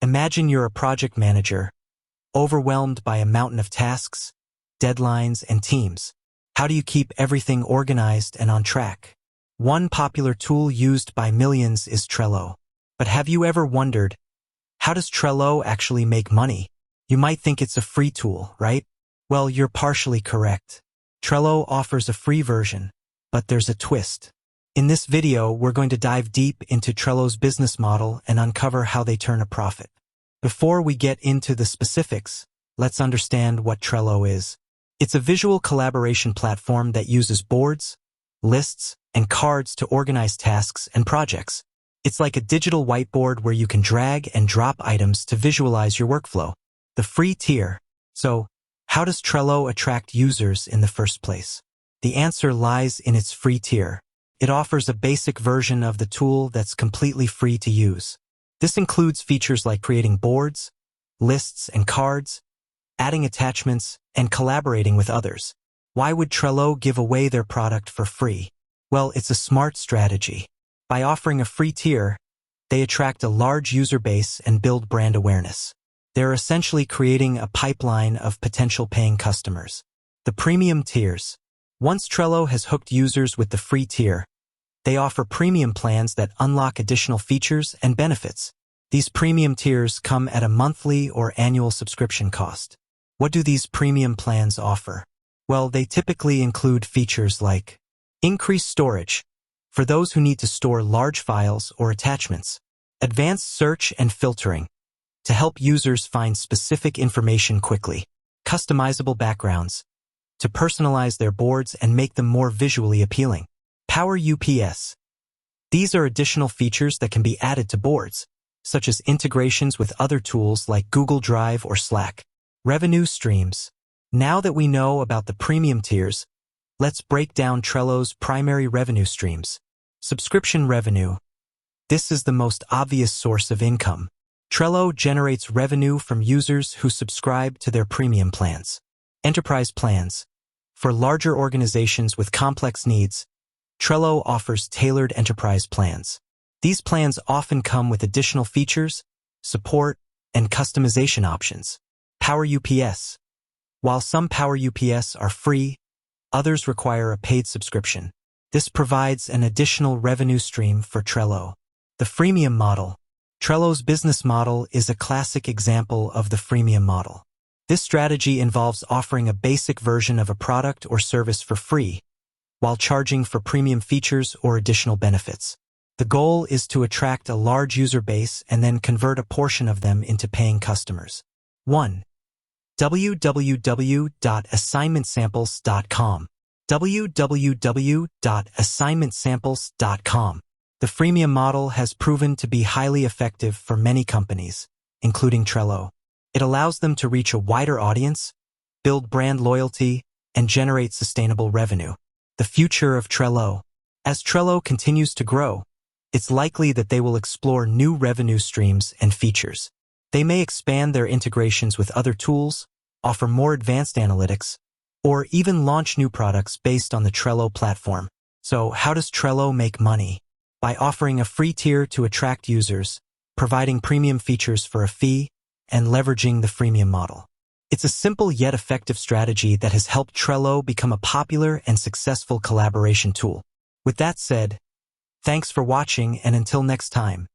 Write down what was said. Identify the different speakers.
Speaker 1: Imagine you're a project manager, overwhelmed by a mountain of tasks, deadlines, and teams. How do you keep everything organized and on track? One popular tool used by millions is Trello. But have you ever wondered, how does Trello actually make money? You might think it's a free tool, right? Well, you're partially correct. Trello offers a free version, but there's a twist. In this video, we're going to dive deep into Trello's business model and uncover how they turn a profit. Before we get into the specifics, let's understand what Trello is. It's a visual collaboration platform that uses boards, lists, and cards to organize tasks and projects. It's like a digital whiteboard where you can drag and drop items to visualize your workflow. The free tier. So, how does Trello attract users in the first place? The answer lies in its free tier. It offers a basic version of the tool that's completely free to use. This includes features like creating boards, lists, and cards, adding attachments, and collaborating with others. Why would Trello give away their product for free? Well, it's a smart strategy. By offering a free tier, they attract a large user base and build brand awareness. They're essentially creating a pipeline of potential paying customers. The premium tiers. Once Trello has hooked users with the free tier, they offer premium plans that unlock additional features and benefits. These premium tiers come at a monthly or annual subscription cost. What do these premium plans offer? Well, they typically include features like increased storage, for those who need to store large files or attachments, advanced search and filtering, to help users find specific information quickly, customizable backgrounds, to personalize their boards and make them more visually appealing. Power UPS. These are additional features that can be added to boards, such as integrations with other tools like Google Drive or Slack. Revenue streams. Now that we know about the premium tiers, let's break down Trello's primary revenue streams. Subscription revenue. This is the most obvious source of income. Trello generates revenue from users who subscribe to their premium plans. Enterprise plans. For larger organizations with complex needs, Trello offers tailored enterprise plans. These plans often come with additional features, support, and customization options. Power UPS. While some Power UPS are free, others require a paid subscription. This provides an additional revenue stream for Trello. The freemium model. Trello's business model is a classic example of the freemium model. This strategy involves offering a basic version of a product or service for free, while charging for premium features or additional benefits. The goal is to attract a large user base and then convert a portion of them into paying customers. 1. www.assignmentsamples.com. www.assignmentsamples.com. The freemium model has proven to be highly effective for many companies, including Trello. It allows them to reach a wider audience, build brand loyalty, and generate sustainable revenue. The future of Trello. As Trello continues to grow, it's likely that they will explore new revenue streams and features. They may expand their integrations with other tools, offer more advanced analytics, or even launch new products based on the Trello platform. So, how does Trello make money? By offering a free tier to attract users, providing premium features for a fee, and leveraging the freemium model. It's a simple yet effective strategy that has helped Trello become a popular and successful collaboration tool. With that said, thanks for watching, and until next time.